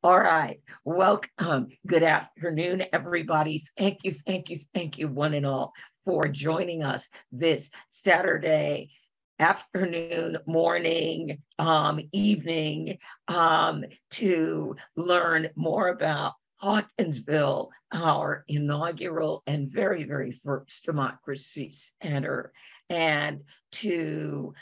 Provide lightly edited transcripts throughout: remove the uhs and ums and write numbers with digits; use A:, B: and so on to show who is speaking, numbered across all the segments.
A: All right. Welcome. Good afternoon, everybody. Thank you, one and all, for joining us this Saturday afternoon, morning, evening, to learn more about Hawkinsville, our inaugural and very first democracy center, and to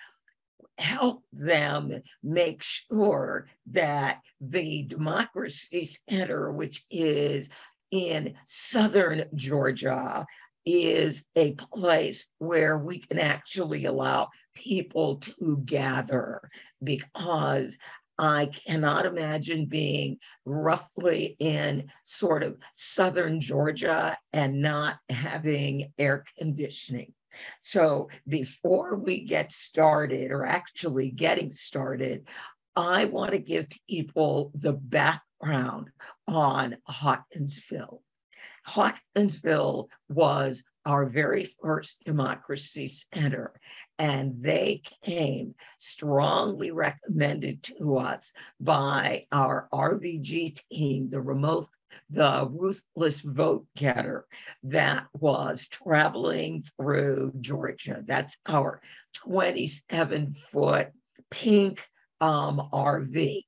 A: help them make sure that the Democracy Center, which is in southern Georgia, is a place where we can actually allow people to gather, because I cannot imagine being roughly in sort of southern Georgia and not having air conditioning. So before we get started, or actually getting started, I want to give people the background on Hawkinsville. Hawkinsville was our very first democracy center, and they came strongly recommended to us by our RVG team, the ruthless vote getter that was traveling through Georgia. That's our 27-foot pink RV.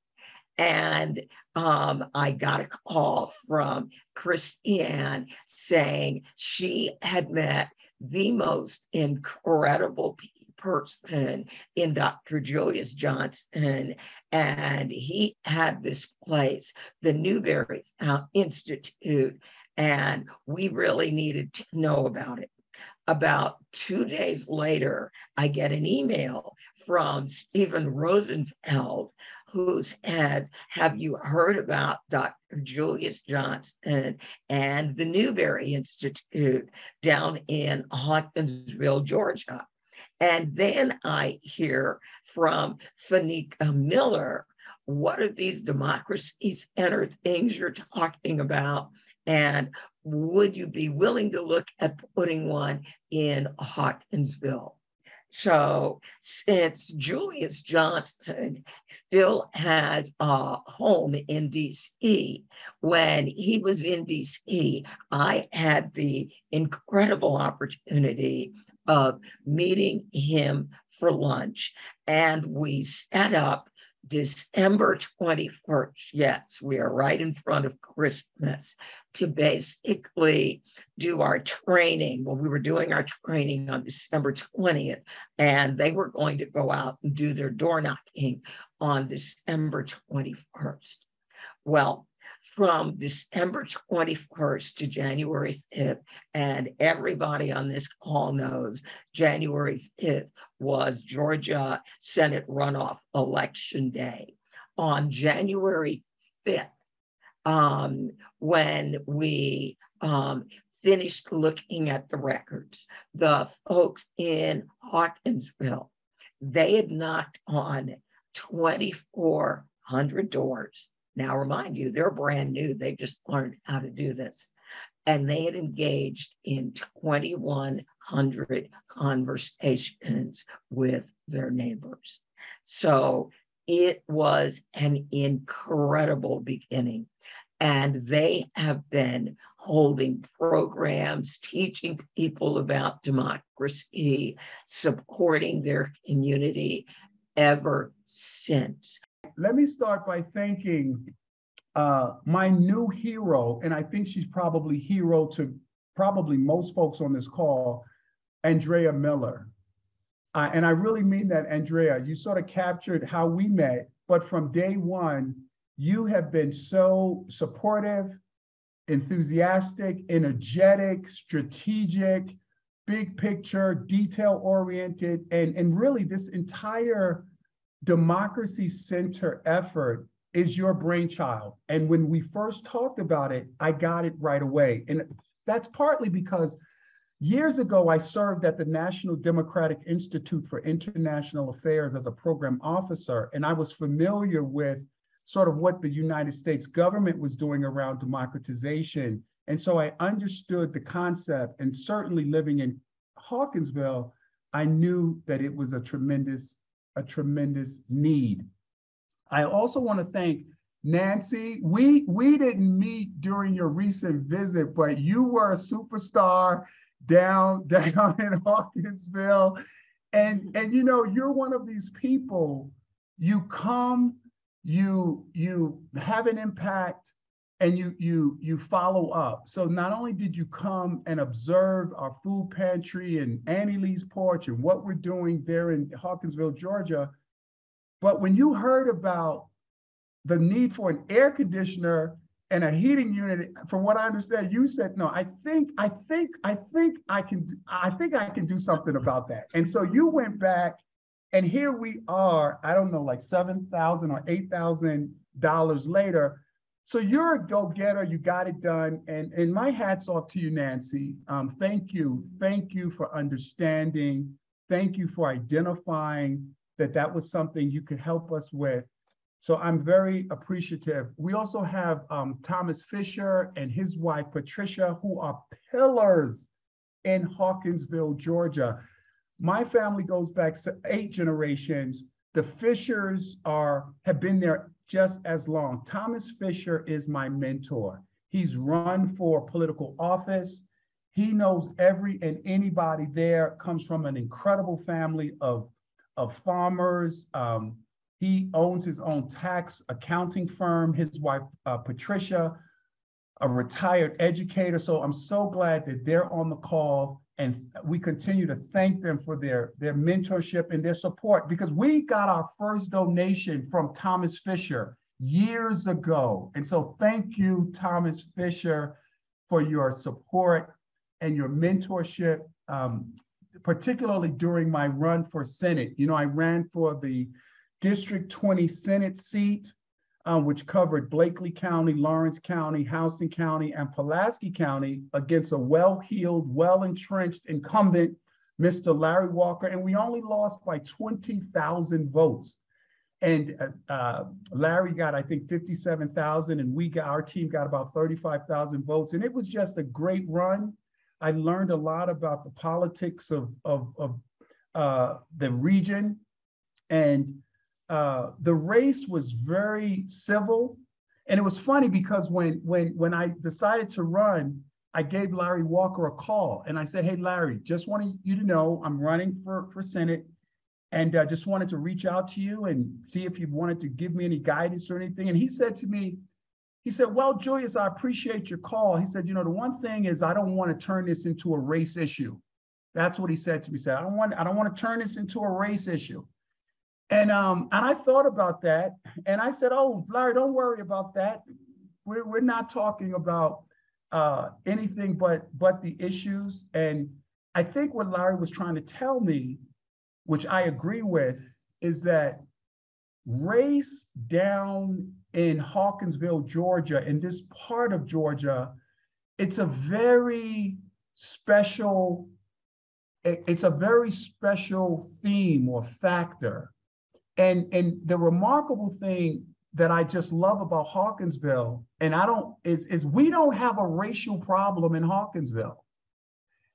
A: And I got a call from Christiane saying she had met the most incredible person in Dr. Julius Johnson, and he had this place, the Newberry Institute, and we really needed to know about it. About 2 days later, I get an email from Stephen Rosenfeld, who said, "Have you heard about Dr. Julius Johnson and the Newberry Institute down in Hawkinsville, Georgia?" And then I hear from Fanika Miller, "What are these democracy center things you're talking about? And would you be willing to look at putting one in Hawkinsville?" So since Julius Johnson still has a home in DC, when he was in DC, I had the incredible opportunity of meeting him for lunch, and we set up December 21st. Yes, we are right in front of Christmas, to basically do our training. Well, we were doing our training on December 20th, and they were going to go out and do their door knocking on December 21st. Well, from December 21st to January 5th, and everybody on this call knows January 5th was Georgia Senate runoff election day. On January 5th, when we finished looking at the records, the folks in Hawkinsville, they had knocked on 2,400 doors. Now, remind you, they're brand new. They just learned how to do this. And they had engaged in 2,100 conversations with their neighbors. So it was an incredible beginning. And they have been holding programs, teaching people about democracy, supporting their community ever since.
B: Let me start by thanking my new hero, and I think she's probably hero to probably most folks on this call, Andrea Miller. And I really mean that, Andrea. You sort of captured how we met, but from day one, you have been so supportive, enthusiastic, energetic, strategic, big picture, detail-oriented, and really this entire Democracy Center effort is your brainchild. And when we first talked about it, I got it right away. And that's partly because years ago, I served at the National Democratic Institute for International Affairs as a program officer, and I was familiar with sort of what the United States government was doing around democratization. And so I understood the concept, and certainly living in Hawkinsville, I knew that it was a tremendous need. I also want to thank Nancy, we didn't meet during your recent visit, but you were a superstar down in Hawkinsville. And you know, you're one of these people, you come, you have an impact, and you follow up. So not only did you come and observe our food pantry and Annie Lee's porch and what we're doing there in Hawkinsville, Georgia, but when you heard about the need for an air conditioner and a heating unit, from what I understand, you said, no, I think I can do something about that. And so you went back, and here we are, I don't know, like $7,000 or $8,000 later. So you're a go-getter, you got it done. And my hat's off to you, Nancy. Thank you for understanding. Thank you for identifying that was something you could help us with. So I'm very appreciative. We also have Thomas Fisher and his wife, Patricia, who are pillars in Hawkinsville, Georgia. My family goes back 8 generations. The Fishers have been there just as long. Thomas Fisher is my mentor. He's run for political office. He knows every and anybody there, comes from an incredible family of farmers. He owns his own tax accounting firm. His wife, Patricia, a retired educator. So I'm so glad that they're on the call, and we continue to thank them for their mentorship and their support, because we got our first donation from Thomas Fisher years ago. And so thank you, Thomas Fisher, for your support and your mentorship, particularly during my run for Senate. You know, I ran for the District 20 Senate seat, which covered Blakely County, Lawrence County, Houston County, and Pulaski County, against a well-heeled, well-entrenched incumbent, Mr. Larry Walker, and we only lost by 20,000 votes. And Larry got, I think, 57,000, and our team got about 35,000 votes. And it was just a great run. I learned a lot about the politics of the region, and the race was very civil. And it was funny because when I decided to run, I gave Larry Walker a call, and I said, hey, Larry, just wanted you to know I'm running for Senate, and just wanted to reach out to you and see if you wanted to give me any guidance or anything. And he said to me, he said, well, Julius, I appreciate your call. He said, you know, the one thing is I don't want to turn this into a race issue. That's what he said to me. He said, I don't want to turn this into a race issue. And I thought about that, and I said, oh, Larry, don't worry about that. We're not talking about anything but the issues. And I think what Larry was trying to tell me, which I agree with, is that race down in Hawkinsville, Georgia, in this part of Georgia, it's a very special theme or factor. And the remarkable thing that I just love about Hawkinsville, is we don't have a racial problem in Hawkinsville.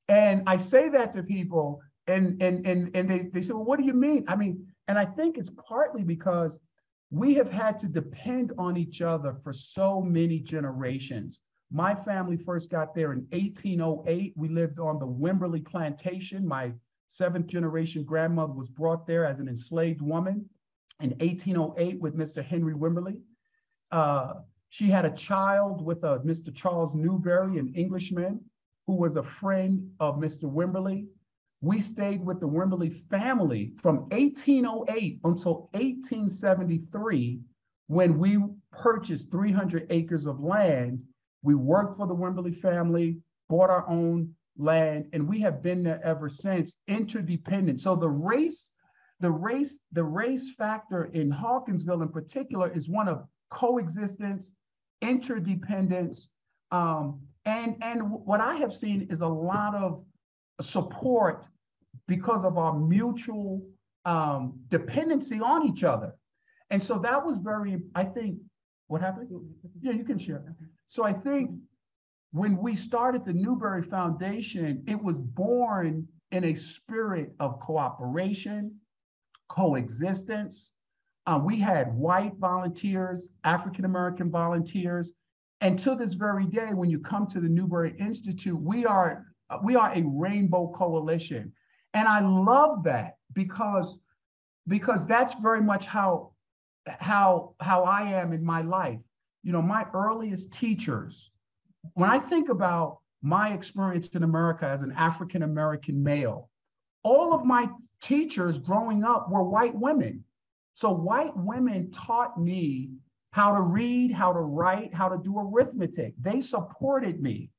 B: And I say that to people, and they say, well, what do you mean? I mean, and I think it's partly because we have had to depend on each other for so many generations. My family first got there in 1808. We lived on the Wimberley plantation. My 7th generation grandmother was brought there as an enslaved woman in 1808 with Mr. Henry Wimberley. She had a child with Mr. Charles Newberry, an Englishman, who was a friend of Mr. Wimberley. We stayed with the Wimberley family from 1808 until 1873, when we purchased 300 acres of land. We worked for the Wimberley family, bought our own land, and we have been there ever since, interdependent. So the race factor in Hawkinsville in particular is one of coexistence, interdependence, and what I have seen is a lot of support because of our mutual dependency on each other. And so that was I think, what happened? Yeah, you can share. So I think when we started the Newberry Foundation, it was born in a spirit of cooperation, coexistence, We had white volunteers, African-American volunteers. And to this very day, when you come to the Newberry Institute, we are a rainbow coalition. And I love that because that's very much how I am in my life. You know, my earliest teachers, when I think about my experience in America as an African-American male, all of my teachers growing up were white women. So white women taught me how to read, how to write, how to do arithmetic. They supported me,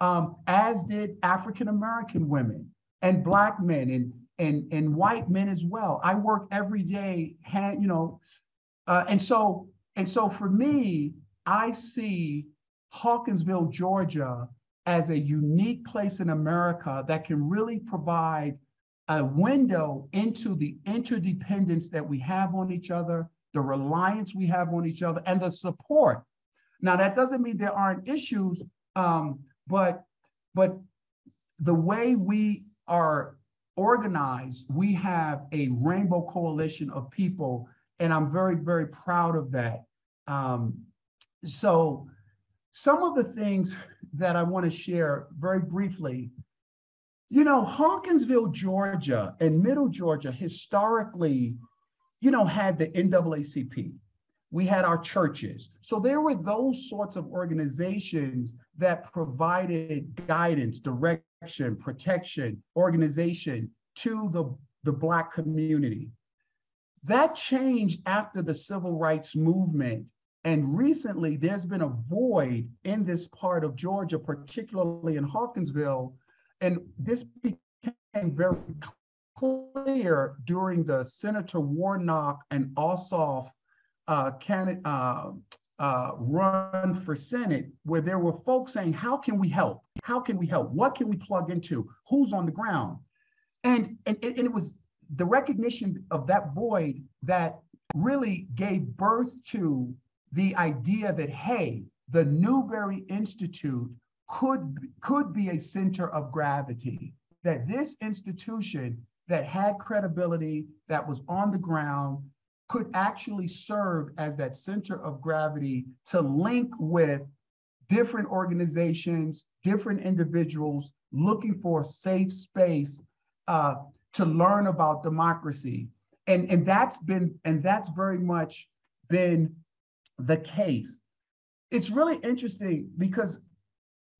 B: as did African-American women and Black men and white men as well. I work every day, and so for me, I see Hawkinsville, Georgia, as a unique place in America that can really provide a window into the interdependence that we have on each other, the reliance we have on each other, and the support. Now, that doesn't mean there aren't issues, but the way we are organized, we have a rainbow coalition of people, and I'm very, very proud of that. So some of the things that I want to share very briefly, you know, Hawkinsville, Georgia, and Middle Georgia historically, you know, had the NAACP. We had our churches. So there were those sorts of organizations that provided guidance, direction, protection, organization to the Black community. That changed after the Civil Rights Movement. And recently, there's been a void in this part of Georgia, particularly in Hawkinsville. And this became very clear during the Senator Warnock and Ossoff run for Senate, where there were folks saying, how can we help? How can we help? What can we plug into? Who's on the ground? And it was the recognition of that void that really gave birth to the idea that, hey, the Newberry Institute could be a center of gravity, that this institution that had credibility, that was on the ground, could actually serve as that center of gravity to link with different organizations, different individuals looking for a safe space to learn about democracy. And that's very much been the case. It's really interesting because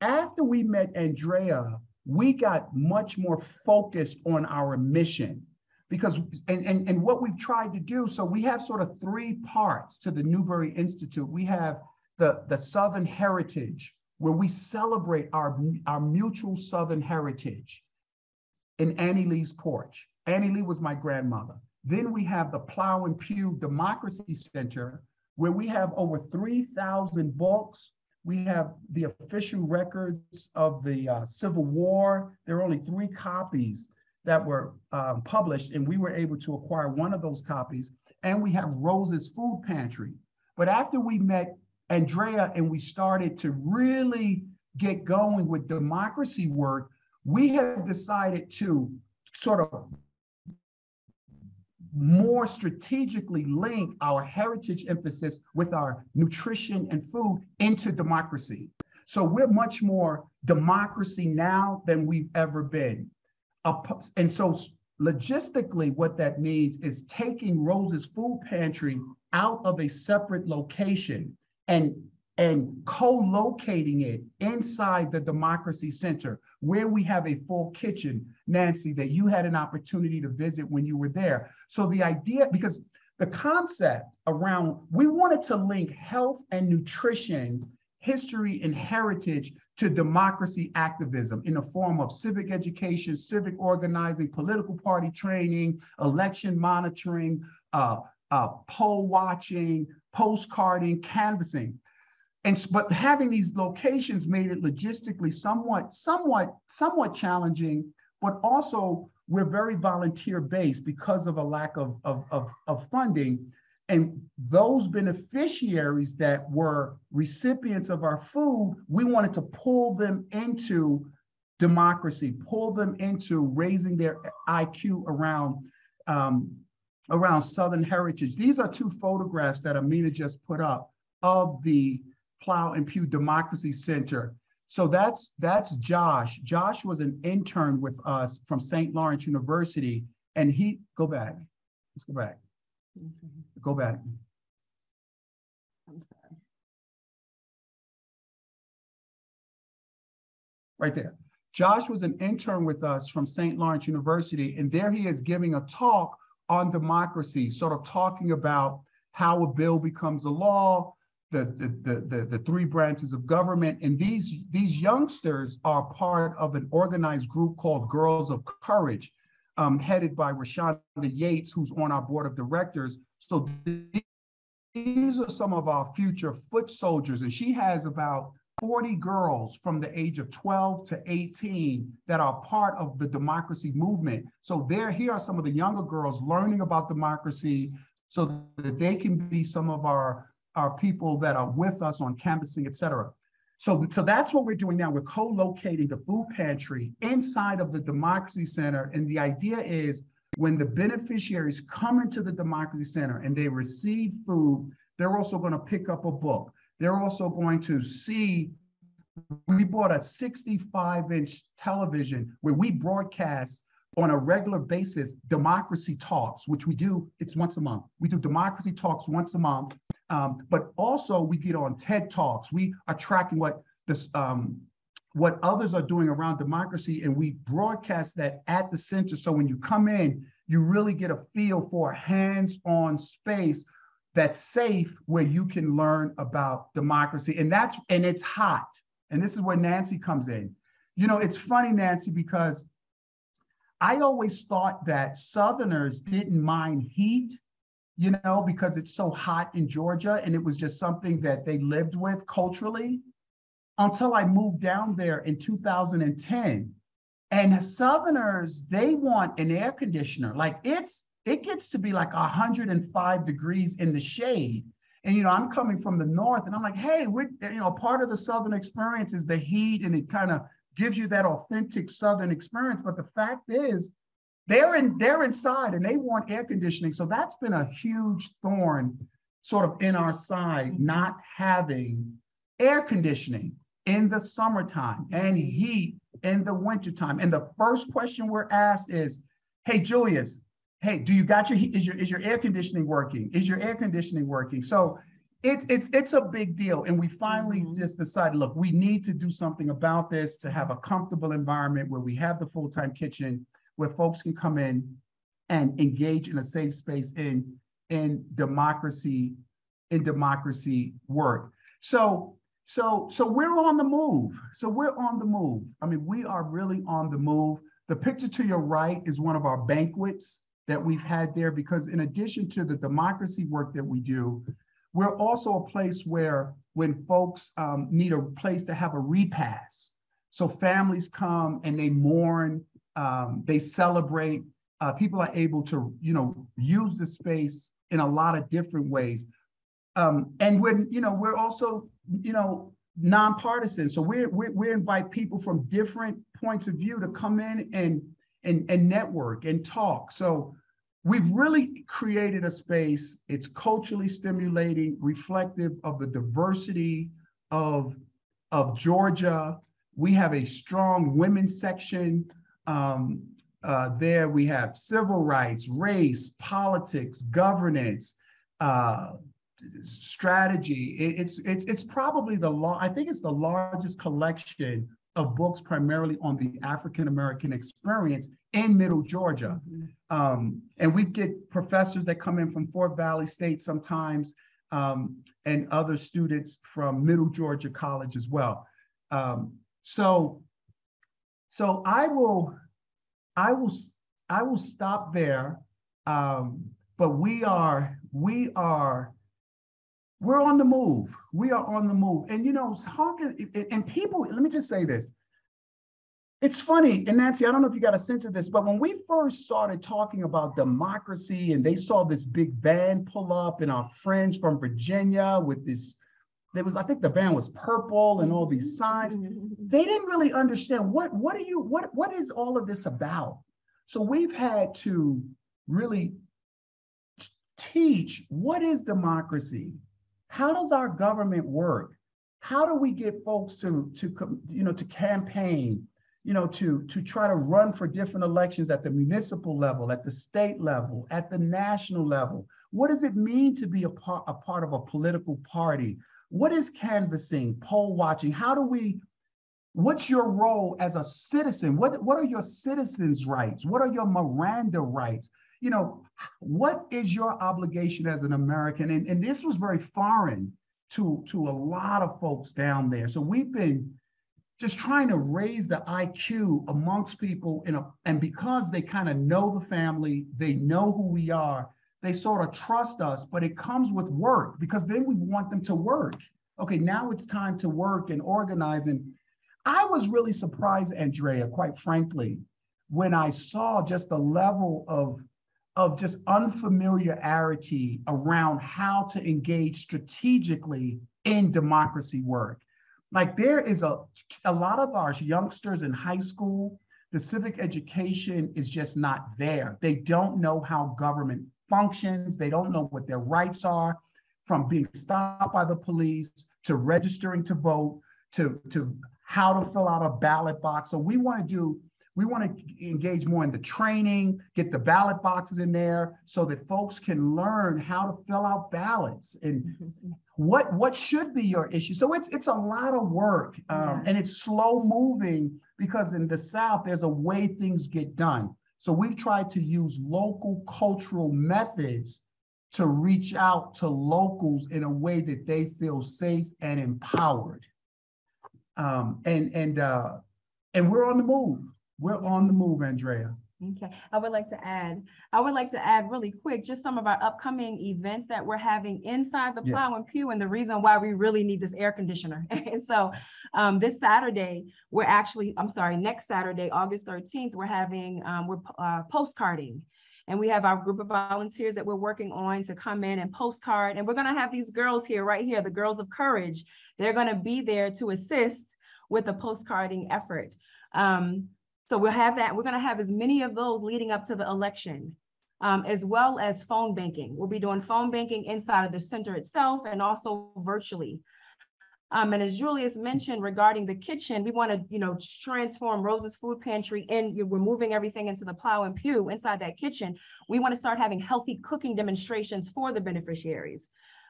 B: after we met Andrea, we got much more focused on our mission because, and what we've tried to do, so we have sort of three parts to the Newberry Institute. We have the Southern heritage, where we celebrate our mutual Southern heritage in Annie Lee's porch. Annie Lee was my grandmother. Then we have the Plow and Pew Democracy Center, where we have over 3,000 books. We have the official records of the Civil War. There are only 3 copies that were published, and we were able to acquire one of those copies. And we have Rose's Food Pantry. But after we met Andrea and we started to really get going with democracy work, we have decided to sort of more strategically link our heritage emphasis with our nutrition and food into democracy. So we're much more democracy now than we've ever been. And so logistically, what that means is taking Rose's Food Pantry out of a separate location and co-locating it inside the Democracy Center, where we have a full kitchen, Nancy, that you had an opportunity to visit when you were there. So the idea, because the concept around, we wanted to link health and nutrition, history and heritage to democracy activism in the form of civic education, civic organizing, political party training, election monitoring, poll watching, postcarding, canvassing. But having these locations made it logistically somewhat challenging, but also we're very volunteer based because of a lack of funding. And those beneficiaries that were recipients of our food, we wanted to pull them into democracy, pull them into raising their IQ around around Southern heritage. These are two photographs that Amina just put up of the Plow and Pew Democracy Center. So that's Josh. Josh was an intern with us from St. Lawrence University, and go back. Let's go back. Go back.
C: I'm sorry.
B: Right there. Josh was an intern with us from St. Lawrence University, and there he is giving a talk on democracy, sort of talking about how a bill becomes a law, the three branches of government. And these youngsters are part of an organized group called Girls of Courage, headed by Rashonda Yates, who's on our board of directors. So these are some of our future foot soldiers, and she has about 40 girls from the age of 12 to 18 that are part of the democracy movement. So here are some of the younger girls learning about democracy so that they can be some of our people that are with us on canvassing, et cetera. So that's what we're doing now. We're co-locating the food pantry inside of the Democracy Center. And the idea is when the beneficiaries come into the Democracy Center and they receive food, they're also going to pick up a book. They're also going to see, we bought a 65-inch television where we broadcast on a regular basis democracy talks, which we do, it's once a month. We do democracy talks once a month, but also we get on TED Talks. We are tracking what others are doing around democracy, and we broadcast that at the center. So when you come in, you really get a feel for a hands-on space that's safe where you can learn about democracy. And it's hot. And this is where Nancy comes in. You know, it's funny, Nancy, because I always thought that Southerners didn't mind heat, you know, because it's so hot in Georgia, and it was just something that they lived with culturally, until I moved down there in 2010. And Southerners, they want an air conditioner. Like it gets to be like 105 degrees in the shade. And, you know, I'm coming from the North, and I'm like, hey, part of the Southern experience is the heat, and it kind of gives you that authentic Southern experience. But the fact is, they're inside and they want air conditioning. So that's been a huge thorn sort of in our side, not having air conditioning in the summertime and heat in the wintertime. And the first question we're asked is, hey, Julius, hey, do you got is your air conditioning working? Is your air conditioning working? So it's a big deal. And we finally just decided, look, we need to do something about this to have a comfortable environment where we have the full-time kitchen, where folks can come in and engage in a safe space in democracy work. So we're on the move. I mean, we are really on the move. The picture to your right is one of our banquets that we've had there, because in addition to the democracy work that we do, we're also a place where when folks need a place to have a repast. So families come and they mourn, they celebrate. People are able to, you know, use the space in a lot of different ways. And when, you know, we're also, you know, nonpartisan. So we invite people from different points of view to come in and network and talk. So we've really created a space. It's culturally stimulating, reflective of the diversity of Georgia. We have a strong women's section. There we have civil rights, race, politics, governance, strategy. It's probably I think it's the largest collection of books primarily on the African-American experience in Middle Georgia. And we get professors that come in from Fort Valley State sometimes, and other students from Middle Georgia College as well. So I will stop there. But we're on the move. We are on the move. And, you know, and people, let me just say this. It's funny, and Nancy, I don't know if you got a sense of this, but when we first started talking about democracy and they saw this big van pull up and our friends from Virginia with this, I think the van was purple and all these signs, they didn't really understand what is all of this about? So we've had to really teach what is democracy? How does our government work? How do we get folks to campaign, to try to run for different elections at the municipal level, at the state level, at the national level? What does it mean to be a part of a political party? What is canvassing, poll watching? What's your role as a citizen? What are your citizens' rights? What are your Miranda rights? What is your obligation as an American? And this was very foreign to a lot of folks down there. So we've been just trying to raise the IQ amongst people, and because they kind of know the family, they know who we are, they sort of trust us, but it comes with work, because then we want them to work. Okay, now it's time to work and organize. And I was really surprised, Andrea, quite frankly, when I saw just the level of just unfamiliarity around how to engage strategically in democracy work. Like, there is a lot of our youngsters in high school, the civic education is just not there. They don't know how government functions. They don't know what their rights are, from being stopped by the police to registering to vote to how to fill out a ballot box. So we want to engage more in the training, get the ballot boxes in there so that folks can learn how to fill out ballots and what should be your issue. So it's a lot of work, and it's slow moving, because in the South, there's a way things get done. So we've tried to use local cultural methods to reach out to locals in a way that they feel safe and empowered. And we're on the move. We're on the move, Andrea.
C: Okay, I would like to add really quick, just some of our upcoming events that we're having inside the Plow and Pew, and the reason why we really need this air conditioner. And so this Saturday, next Saturday, August 13th, we're having, postcarding. And we have our group of volunteers that we're working on to come in and postcard. And we're gonna have these girls here, right here, the Girls of Courage. They're gonna be there to assist with the postcarding effort. So we'll have that. We're going to have as many of those leading up to the election, as well as phone banking. We'll be doing phone banking inside of the center itself and also virtually. And as Julius mentioned regarding the kitchen, we want to, transform Rose's Food Pantry, and we're moving everything into the Plow and Pew inside that kitchen. We want to start having healthy cooking demonstrations for the beneficiaries.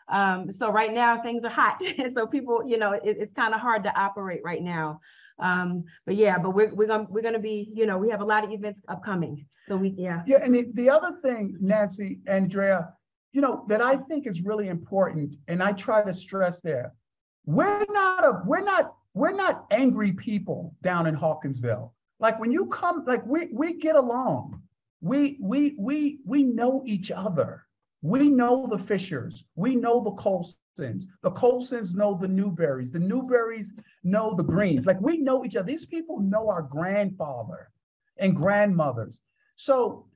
C: So right now things are hot, so people, it's kind of hard to operate right now. But we're gonna be, we have a lot of events upcoming. So
B: and the other thing, Nancy, Andrea, that I think is really important, and I try to stress there, we're not angry people down in Hawkinsville. Like, when you come, like, we get along. We know each other. We know the Fishers. We know the Colsons. The Colsons know the Newberries. The Newberries know the Greens. Like, we know each other. These people know our grandfather and grandmothers. So,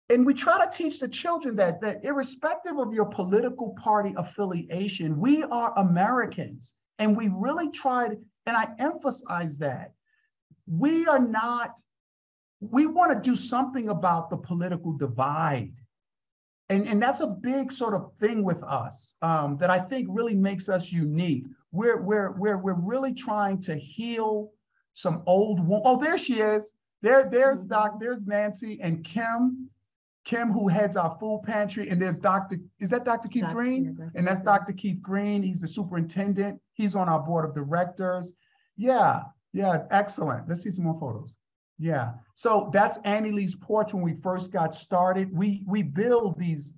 B: and we try to teach the children that irrespective of your political party affiliation, we are Americans. And we really tried, and I emphasize that, we want to do something about the political divide. And that's a big sort of thing with us that I think really makes us unique. We're really trying to heal some old wounds. Oh, there she is. There's Nancy and Kim, who heads our food pantry. And there's is that Dr. Keith Green? And that's Dr. Keith Green. He's the superintendent. He's on our board of directors. Yeah, excellent. Let's see some more photos. Yeah, so that's Annie Lee's porch when we first got started. We build these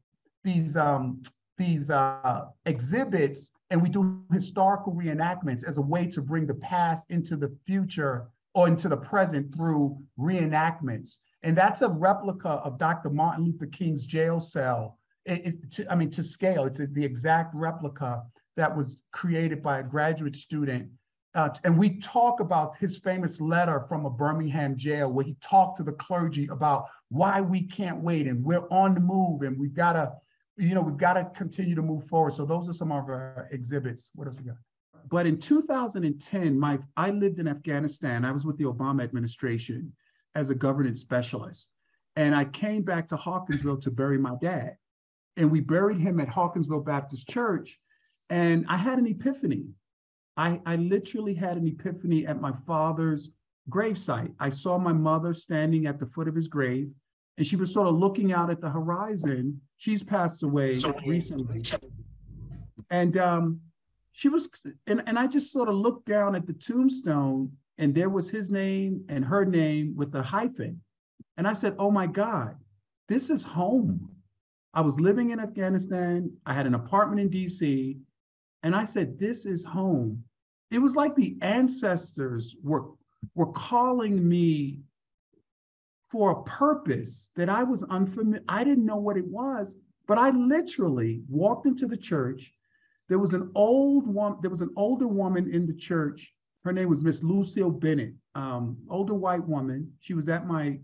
B: exhibits, and we do historical reenactments as a way to bring the past into the future or into the present through reenactments. And that's a replica of Dr. Martin Luther King's jail cell. To scale, it's the exact replica that was created by a graduate student. And we talk about his famous letter from a Birmingham jail, where he talked to the clergy about why we can't wait, and we're on the move, and we've got to continue to move forward. So those are some of our exhibits. What else we got? But in 2010, I lived in Afghanistan. I was with the Obama administration as a governance specialist, and I came back to Hawkinsville to bury my dad. and we buried him at Hawkinsville Baptist Church. And I had an epiphany. I literally had an epiphany at my father's gravesite. I saw my mother standing at the foot of his grave, and she was sort of looking out at the horizon. She's passed away recently. And she was, and I just sort of looked down at the tombstone, and there was his name and her name with a hyphen. And I said, oh my God, this is home. I was living in Afghanistan. I had an apartment in DC. And I said, this is home. It was like the ancestors were calling me for a purpose that I was unfamiliar. I didn't know what it was, but I literally walked into the church. There was an older woman in the church. Her name was Miss Lucille Bennett, older white woman. She was at my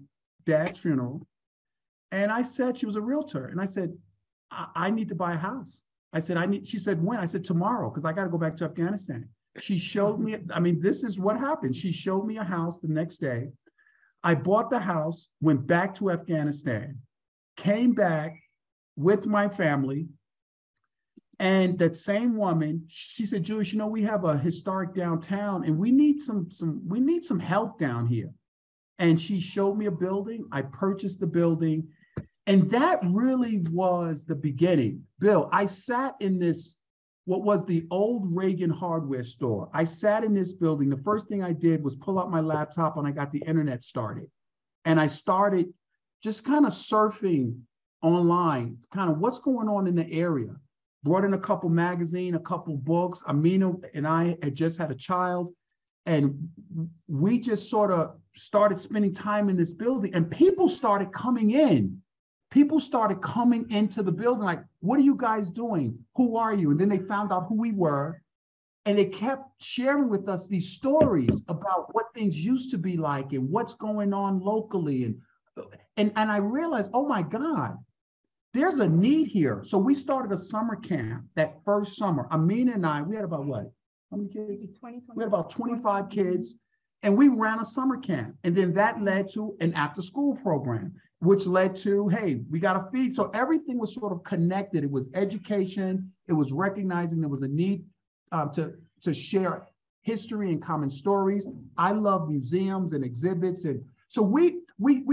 B: dad's funeral. And I said, she was a realtor. And I said, I need to buy a house. I said, she said, when? I said, tomorrow, because I got to go back to Afghanistan. She showed me, I mean, this is what happened. She showed me a house the next day. I bought the house, went back to Afghanistan, came back with my family. And that same woman, she said, Julius, you know, we have a historic downtown and we need some help down here. And she showed me a building. I purchased the building. And that really was the beginning. Bill, I sat in this, what was the old Reagan hardware store. I sat in this building. The first thing I did was pull out my laptop and I got the internet started. And I started just kind of surfing online, kind of what's going on in the area. Brought in a couple magazines, a couple books. Amina and I had just had a child. And we just sort of started spending time in this building and people started coming in. People started coming into the building like, what are you guys doing? Who are you? And then they found out who we were. And they kept sharing with us these stories about what things used to be like and what's going on locally. And I realized, oh my God, there's a need here. So we started a summer camp that first summer. Amina and I, we had about what? How many kids? 20. We had about 25 kids. And we ran a summer camp. And then that led to an after school program, which led to, hey, we got to feed. So everything was sort of connected. It was education. It was recognizing there was a need to share history and common stories. I love museums and exhibits. And so we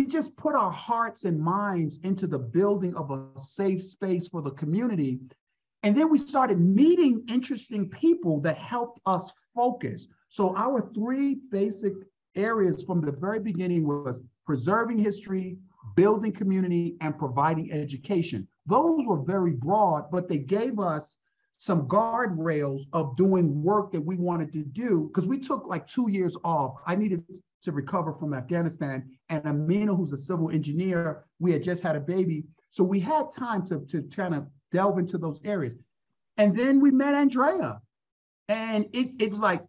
B: just put our hearts and minds into the building of a safe space for the community. And then we started meeting interesting people that helped us focus. So our three basic areas from the very beginning was preserving history, building community, and providing education. Those were very broad, but they gave us some guardrails of doing work that we wanted to do because we took like 2 years off. I needed to recover from Afghanistan, and Amina, who's a civil engineer, we had just had a baby. So we had time to kind of delve into those areas. And then we met Andrea, and it was like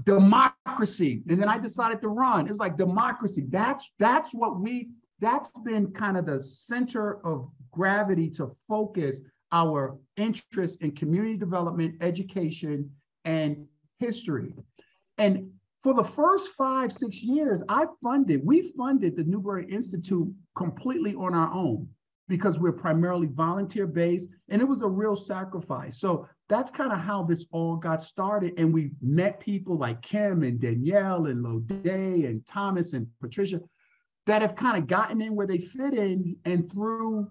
B: democracy. And then I decided to run. It was like democracy. That's been kind of the center of gravity to focus our interest in community development, education, and history. And for the first 5-6 years, we funded the Newberry Institute completely on our own because we're primarily volunteer-based, and it was a real sacrifice. So that's kind of how this all got started. And we met people like Kim and Danielle and Lode and Thomas and Patricia that have kind of gotten in where they fit in, and through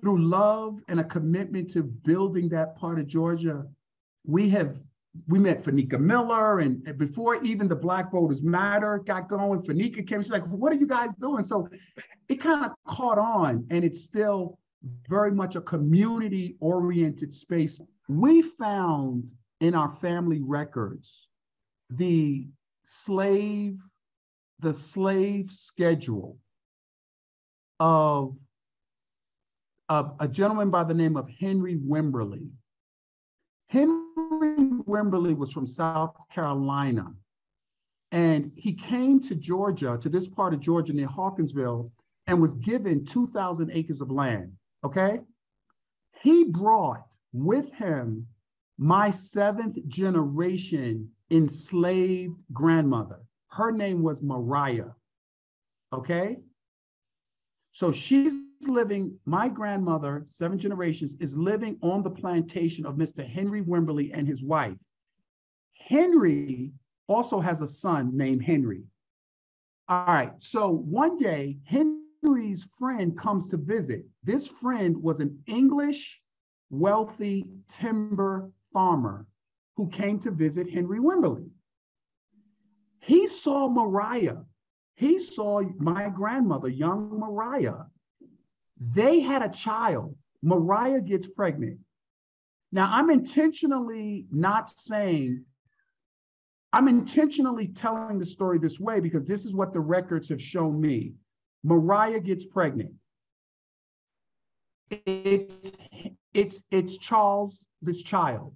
B: love and a commitment to building that part of Georgia, we met Fanika Miller, and before even the Black Voters Matter got going, Fanika came, she's like, what are you guys doing? So it kind of caught on, and it's still very much a community-oriented space. We found in our family records the slave schedule of a gentleman by the name of Henry Wimberly. Henry Wimberly was from South Carolina, and he came to Georgia, to this part of Georgia near Hawkinsville, and was given 2,000 acres of land, okay? He brought with him my 7th generation enslaved grandmother. Her name was Mariah, okay? So she's living, my grandmother, 7 generations, is living on the plantation of Mr. Henry Wimberly and his wife. Henry also has a son named Henry. All right, so one day, Henry's friend comes to visit. This friend was an English, wealthy timber farmer who came to visit Henry Wimberly. He saw Mariah. He saw my grandmother, young Mariah. They had a child. Mariah gets pregnant. Now, I'm intentionally telling the story this way because this is what the records have shown me. Mariah gets pregnant. It's Charles' child.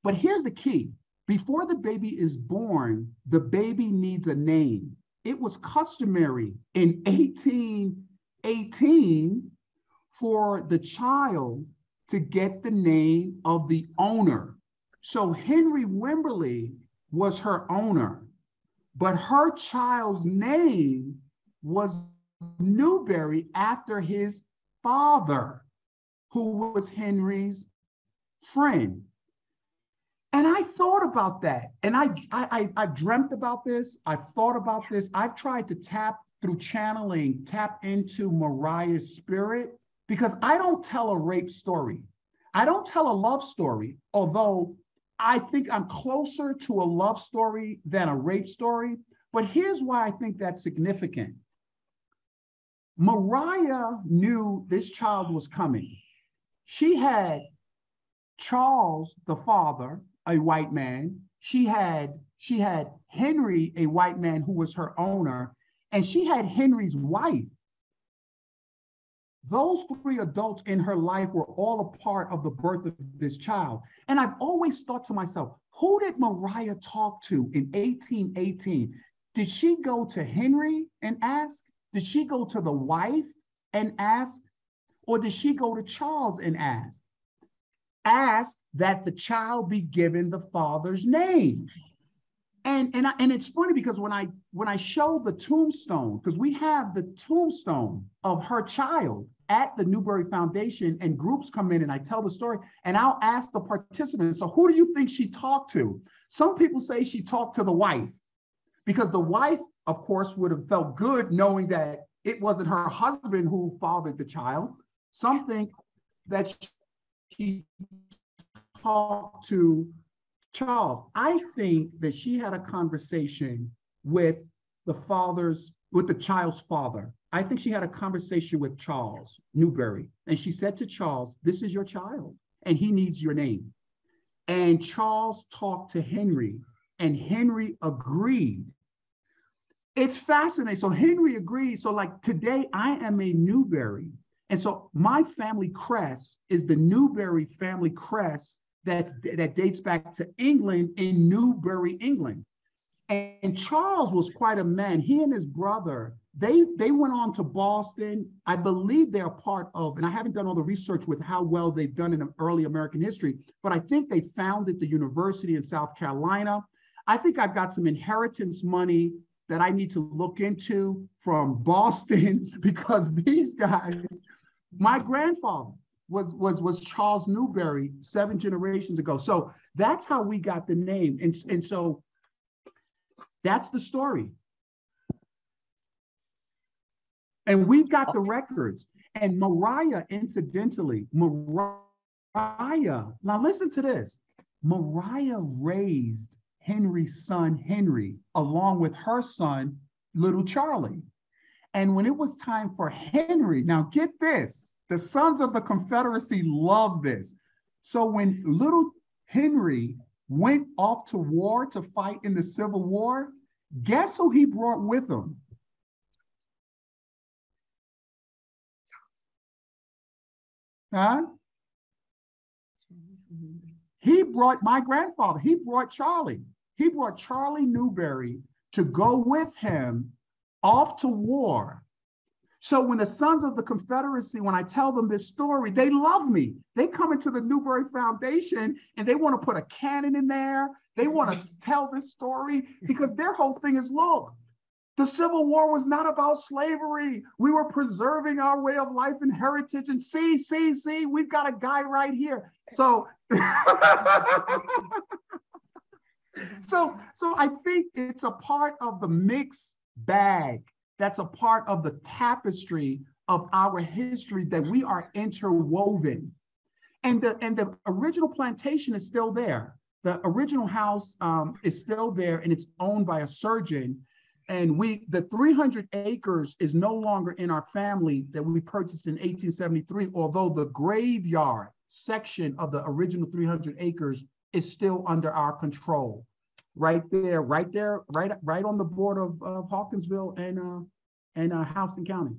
B: But here's the key. Before the baby is born, the baby needs a name. It was customary in 1818 for the child to get the name of the owner. So Henry Wimberly was her owner, but her child's name was Newberry after his father, who was Henry's friend. And I thought about that. And I've dreamt about this. I've thought about this. I've tried to tap into Mariah's spirit, because I don't tell a rape story. I don't tell a love story, although I think I'm closer to a love story than a rape story. But here's why I think that's significant. Mariah knew this child was coming. She had Charles, the father, a white man. She had Henry, a white man who was her owner, and she had Henry's wife. Those 3 adults in her life were all a part of the birth of this child. And I've always thought to myself, who did Mariah talk to in 1818? Did she go to Henry and ask? Did she go to the wife and ask? Or did she go to Charles and ask? Ask that the child be given the father's name. And it's funny because when I show the tombstone, because we have the tombstone of her child at the Newberry Foundation, and groups come in and I tell the story, and I'll ask the participants, so who do you think she talked to? Some people say she talked to the wife, because the wife, of course, would have felt good knowing that it wasn't her husband who fathered the child. Some think that she talked to Charles. I think that she had a conversation with the child's father. I think she had a conversation with Charles Newberry, and she said to Charles, "This is your child, and he needs your name." And Charles talked to Henry, and Henry agreed. It's fascinating. So Henry agreed. So like today, I am a Newberry. And so my family crest is the Newberry family crest that dates back to England, in Newbury, England. And Charles was quite a man. He and his brother, they went on to Boston. I believe they're part of, and I haven't done all the research with how well they've done in early American history, but I think they founded the university in South Carolina. I think I've got some inheritance money that I need to look into from Boston, because these guys, my grandfather was Charles Newberry 7 generations ago. So that's how we got the name. And so that's the story. And we've got the records. And Mariah, incidentally, now listen to this. Mariah raised Henry's son, Henry, along with her son, little Charlie. And when it was time for Henry, now get this, the Sons of the Confederacy love this. So when little Henry went off to war to fight in the Civil War, guess who he brought with him? Huh? He brought my grandfather. He brought Charlie. He brought Charlie Newberry to go with him off to war. So when the Sons of the Confederacy, when I tell them this story, they love me. They come into the Newberry Foundation and they want to put a cannon in there. They want to tell this story because their whole thing is, look, The Civil War was not about slavery. We were preserving our way of life and heritage. And see, we've got a guy right here. So, so I think it's a part of the mixed bag. That's a part of the tapestry of our history that we are interwoven. And the original plantation is still there. The original house is still there, and it's owned by a surgeon. And the 300 acres is no longer in our family that we purchased in 1873, although the graveyard section of the original 300 acres is still under our control. Right there, right on the border of Hawkinsville and Houston County.